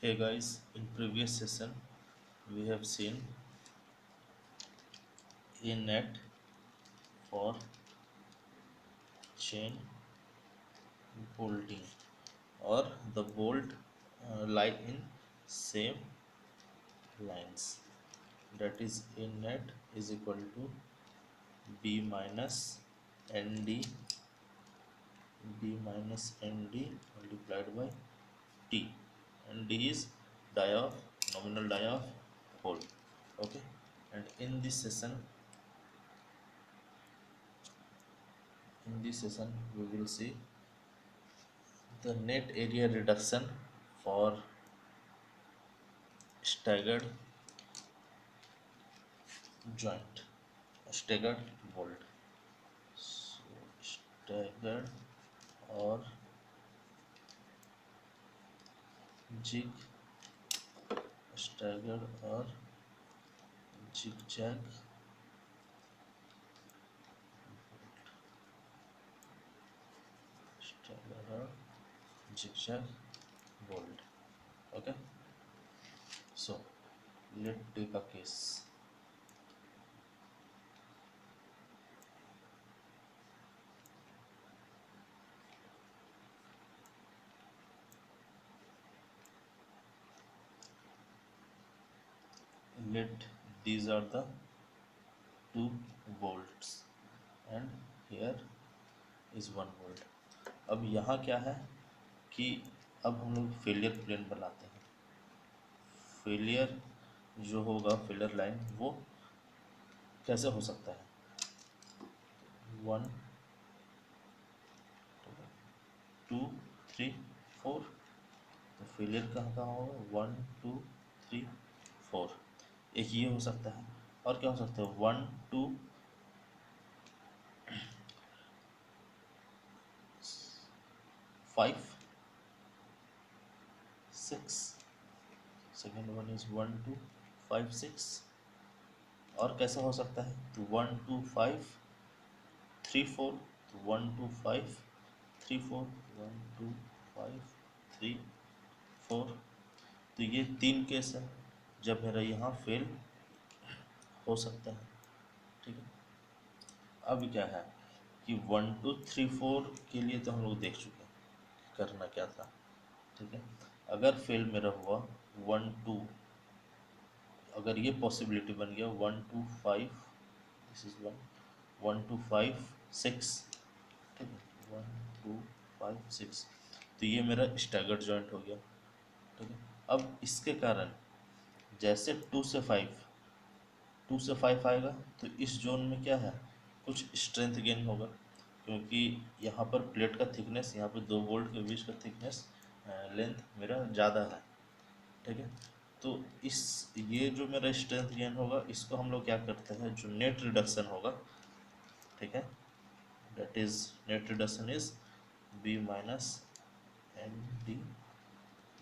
Hey guys, in previous session we have seen a net for chain bolting or the bolt lie in same lines, that is a net is equal to b minus nd nd multiplied by t, and d is die of nominal die of hole. Okay, and in this session we will see the net area reduction for staggered joint, staggered bolt. So staggered or jig, staggered or zigzag, staggered or zigzag bolt. Okay, so let's take a case. Let these are the two bolts and here is one bolt. अब यहाँ क्या है कि अब हम लोग failure plane बनाते हैं. फेलियर जो होगा, फेलियर लाइन, वो कैसे हो सकता है? One, two, three, four. तो फेलियर कहाँ कहाँ होगा? One, two, three, four. एक ये हो सकता है, और क्या हो सकता है? One, two, five, six. Second one is one, two, five, six. और कैसा हो सकता है? तो one, two, five, three, four. तो one, two, five, three, four. One, two, five, three, four. तो ये तीन केस है जब मेरा यहाँ फेल हो सकता है. ठीक है, अब क्या है कि वन, टू, थ्री, फोर के लिए तो हम लोग देख चुके हैं करना क्या था. ठीक है, अगर फेल मेरा हुआ वन, टू, अगर ये पॉसिबिलिटी बन गया one, two, five, this is one, one, two, five, six. ठीक है, वन, टू, फाइव, सिक्स. तो ये मेरा स्टैगर्ड जॉइंट हो गया. ठीक है, अब इसके कारण जैसे टू से फाइव आएगा तो इस जोन में क्या है, कुछ स्ट्रेंथ गेन होगा, क्योंकि यहाँ पर प्लेट का थिकनेस, यहाँ पर दो बोल्ट के बीच का थिकनेस, लेंथ मेरा ज़्यादा है. ठीक है, तो इस ये जो मेरा स्ट्रेंथ गेन होगा, इसको हम लोग क्या करते हैं, जो नेट रिडक्शन होगा, ठीक है, that is net reduction is b minus N D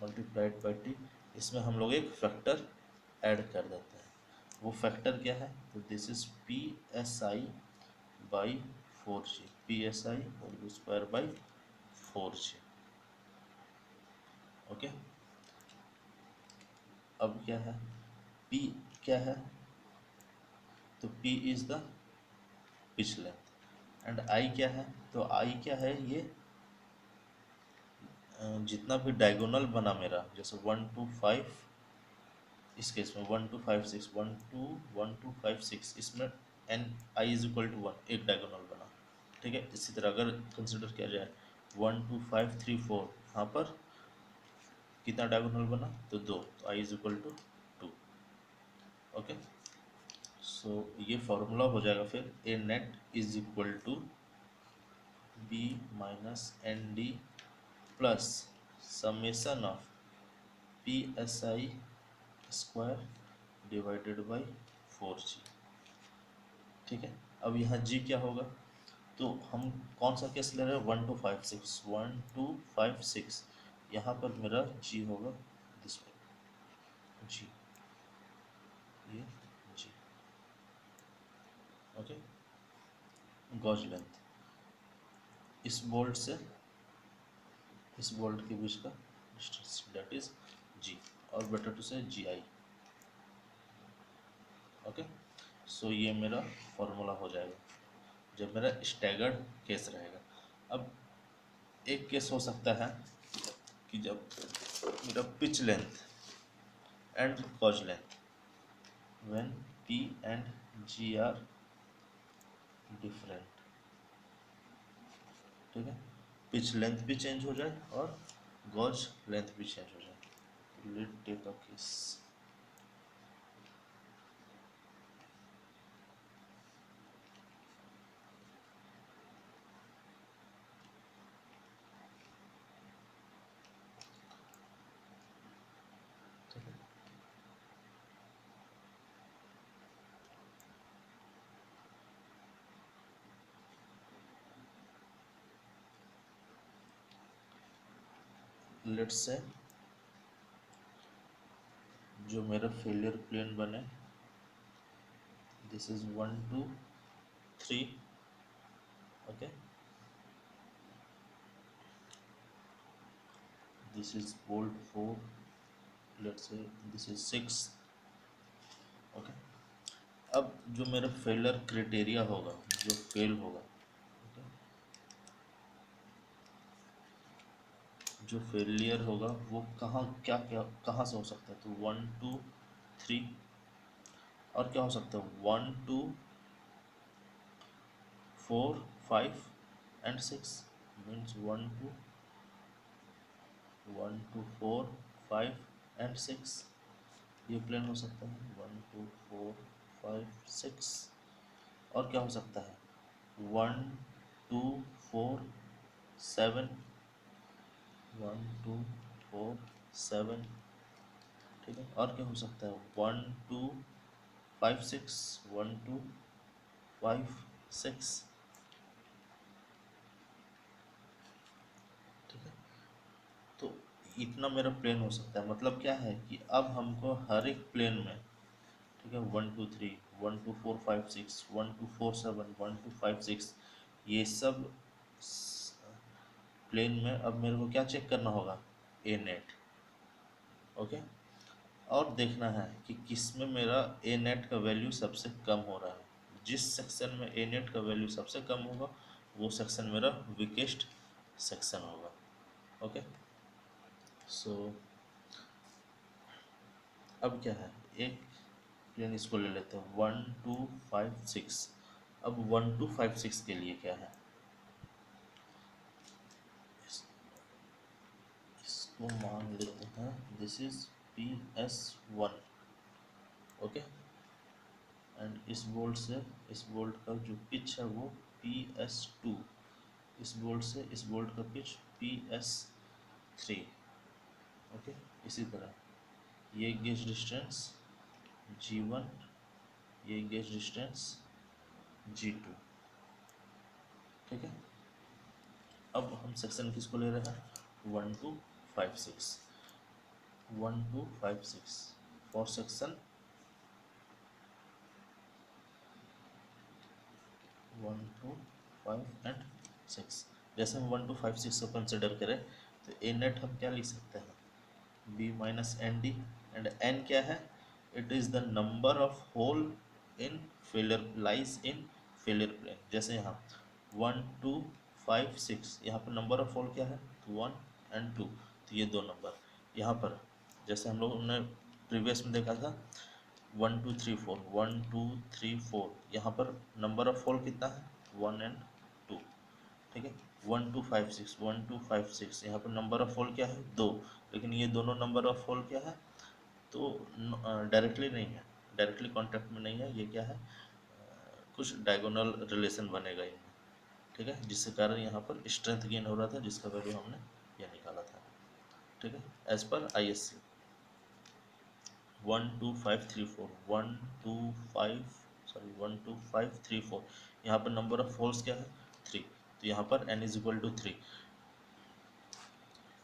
multiplied by T. इसमें हम लोग एक फैक्टर ऐड कर देते हैं. वो फैक्टर क्या है? तो this is P S I by four G, P S I whole square by four G. Okay, अब क्या है, पी क्या है? तो P is the pitch length and I क्या है? तो आई क्या है? ये जितना भी डायगोनल बना मेरा, जैसे वन, टू, फाइव, इस केस में one, two, five, six, one, two, one, two, five, six, इसमें N I is equal to one, एक डायगोनल बना. ठीक है, इसी तरह अगर कंसिडर किया जाए one, two, five, three, four, यहाँ पर कितना डायगोनल बना? तो दो. तो I is equal to two. Okay, so ये फॉर्मूला हो जाएगा फिर, A net is equal to B minus N D plus summation of P S I square divided by four G. ठीक है, अब यहाँ जी क्या होगा? तो हम कौन सा केस ले रहे हैं? One, two, five, six, one, two, five, six. यहाँ पर मेरा जी होगा दिस जी, ये जी. ओके, गॉज लेंथ इस बोल्ट से इस बोल्ट के बीच का डिस्टेंस, दैट इज जी, और बेटर टू से जी आई। ओके, सो ये मेरा फॉर्मूला हो जाएगा जब मेरा स्टैगर्ड केस रहेगा। अब एक केस हो सकता है कि जब मेरा pitch length and gauge length when P and G are different, ठीक है, पिच लेंथ भी चेंज हो जाए और गॉज लेंथ भी चेंज हो जाए। Let take a case. ठीक है, लेट्स से जो मेरा फेलियर प्लेन बने, this is 1 2 3, okay, this is bolt 4, let's say this is 6, okay. अब जो मेरा फेलियर क्राइटेरिया होगा, जो फेल होगा, okay, जो फेलियर होगा वो कहाँ क्या क्या कहाँ से हो सकता है, तो 1 2 3, और क्या हो सकता है 1 2 4 5 एंड 6, मीन्स 1 2 4 5 एंड 6, ये प्लेन हो सकता है 1 2 4 5 6। और क्या हो सकता है 1 2 4 7, 1 2 4 7, ठीक है। और क्या हो सकता है 1 2 5 6, 1 2 5 6, ठीक है। तो इतना मेरा प्लेन हो सकता है, मतलब क्या है कि अब हमको हर एक प्लेन में, ठीक है, 1 2 3 1 2 4 5 6 1 2 4 7 1 2 5 6, ये सब प्लेन में अब मेरे को क्या चेक करना होगा, ए नेट, ओके। और देखना है कि किस में मेरा ए नेट का वैल्यू सबसे कम हो रहा है। जिस सेक्शन में ए नेट का वैल्यू सबसे कम होगा वो सेक्शन मेरा वीकेस्ट सेक्शन होगा, ओके। सो अब क्या है, एक प्लेन इसको ले लेते हैं 1 2 5 6। अब 1 2 5 6 के लिए क्या है, इस, इसको मान लेते हैं this is PS1, okay. And इस बोल्ट से इस बोल्ट का जो पिच है वो PS2, इस बोल्ट से इस बोल्ट का पिच PS3, ओके। इसी तरह ये गेज डिस्टेंस G1, ये गेज डिस्टेंस G2, ठीक है। अब हम सेक्शन किसको ले रहे हैं 1 2 5 6, 1 2 5 6 फॉर सेक्शन 1 2 5 एंड 6। जैसे हम 1 2 5 6 को कंसिडर करें तो ए नेट हम क्या लिख सकते हैं B minus N D, and N क्या है, it is the number of hole in failure lies in failure plane. जैसे यहाँ 1 2 5 6, यहाँ पर नंबर ऑफ होल क्या है 1 एंड 2, तो ये दो नंबर यहाँ पर, जैसे हम लोगों ने प्रीवियस में देखा था 1 2 3 4 1 2 3 4, यहाँ पर नंबर ऑफ होल कितना है 1 एंड 2, ठीक है। 1 2 5 6 1 2 5 6, यहाँ पर नंबर ऑफ होल क्या है 2, लेकिन ये दोनों नंबर ऑफ होल क्या है, तो डायरेक्टली नहीं है, डायरेक्टली कांटेक्ट में नहीं है, ये क्या है कुछ डायगोनल रिलेशन बनेगा इनमें, ठीक है, जिसके कारण यहाँ पर स्ट्रेंथ गेन हो रहा था जिसका वैल्यू हमने ये निकाला था, ठीक है, एज पर ISC 1 2 5 3 4 1 2 5 सॉरी 1 2 5 3 4, यहाँ पर नंबर ऑफ होल्स क्या है 3, तो यहाँ पर n is equal to 3,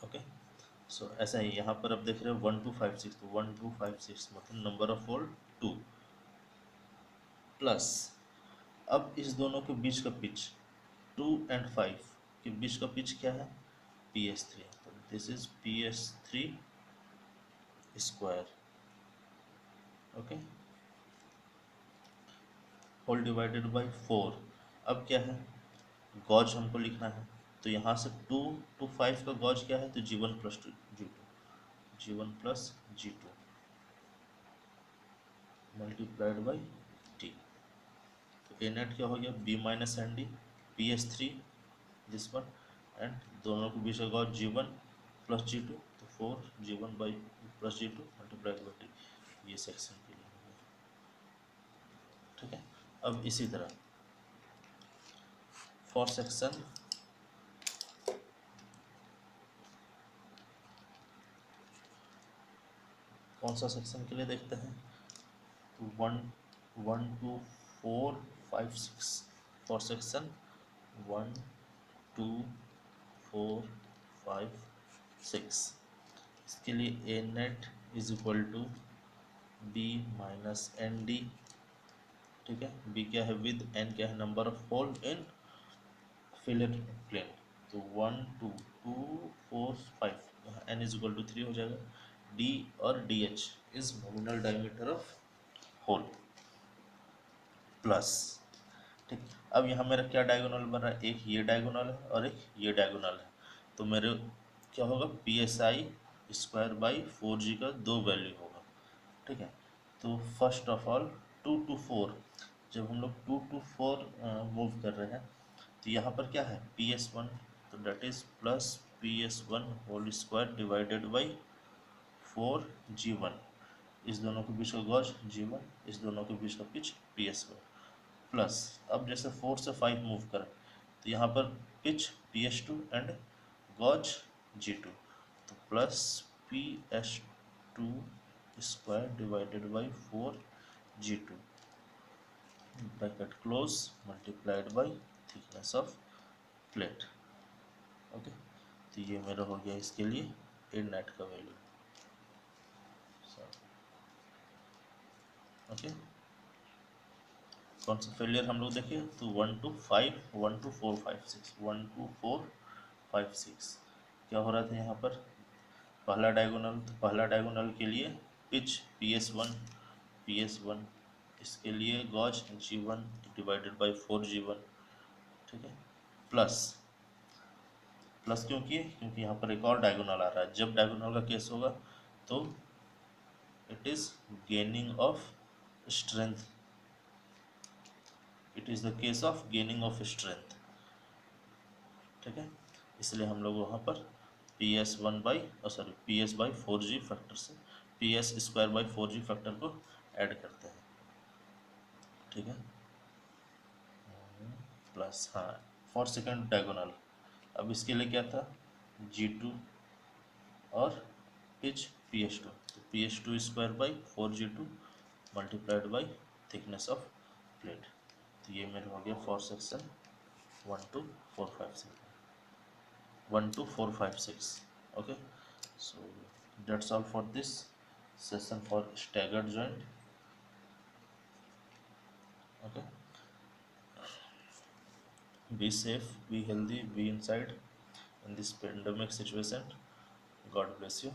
okay. So ऐसा ही यहाँ पर अब देख रहे हो 1 2 5 6, तो 1 2 5 6 मतलब नंबर ऑफ होल 2 प्लस, अब इस दोनों के बीच का पिच 2 एंड 5 के बीच का पिच क्या है PS3, तो this is PS3 square, okay, whole divided by 4। अब क्या है, गॉज हमको लिखना है, तो यहाँ से 2 to 5 का गॉज क्या है, तो G1 plus G1 plus G2 multiplied by T. तो ए नेट क्या हो गया, B minus N D PS3 this one, and दोनों के बीच का गॉज G1 प्लस G2, तो 4G1 by plus G2 multiplied by T. ये सेक्शन के लिए हो गया, ठीक है। अब इसी तरह फॉर सेक्शन कौन सा सेक्शन के लिए देखते हैं, तो 1 2 4 5 6 फॉर सेक्शन 1 2 4 5 6। इसके लिए A net is equal to B minus N D, ठीक है। बी क्या है, विद, एन क्या है, number of hole in fillet plane. तो 1 2 2 4 5, एन इज इक्वल टू 3 हो जाएगा। डी और D H is nominal diameter of hole plus, ठीक। अब यहाँ मेरा क्या डायगोनल बन रहा है, एक ये डायगोनल है और एक ये डायगोनल है, तो मेरे क्या होगा, PSI स्क्वायर बाई 4G का 2 वैल्यू होगा, ठीक है। तो फर्स्ट ऑफ ऑल 2 to 4, जब हम लोग 2 to 4 मूव कर रहे हैं, तो यहाँ पर क्या है, PS1, तो that is plus PS1 hole square divided by 4G1, इस दोनों के बीच का गॉज G1, इस दोनों के बीच का पिच PS1 प्लस, अब जैसे 4 से 5 मूव करें, तो यहाँ पर pitch PS2 and gauge G2, तो plus PS2 square divided by 4G2 bracket close multiplied by thickness of plate, okay. तो ये मेरा हो गया इसके लिए ए नेट का वैल्यू, ओके। कौन सा फेलियर हम लोग देखें, तो 1 to 5 1 to 4 5 6 1 to 4 5 6 क्या हो रहा था यहाँ पर, पहला डायगोनल, तो पहला डायगोनल के लिए पिच PS1 इसके लिए gauge G1 divided by 4G1, ठीक है, प्लस प्लस क्यों किए, क्योंकि यहाँ पर एक और डायगोनल आ रहा है, जब डायगोनल का केस होगा तो it is gaining of strength, it is the case of gaining of strength, ठीक है। इसलिए हम लोग वहाँ पर PS1 by PS by 4G factor से PS square by 4G factor को ऐड करते हैं, ठीक है, प्लस, हाँ, फॉर सेकेंड डायगोनल। अब इसके लिए क्या था, G2 और पिच PS2, तो PS2 square by 4G2 multiplied by thickness of plate. तो ये मेरा हो गया for section 1 to 4 5 6 1 to 4 5 6, okay. So that's all for this session for staggered joint, okay. Be safe, be healthy, be inside in this pandemic situation. God bless you.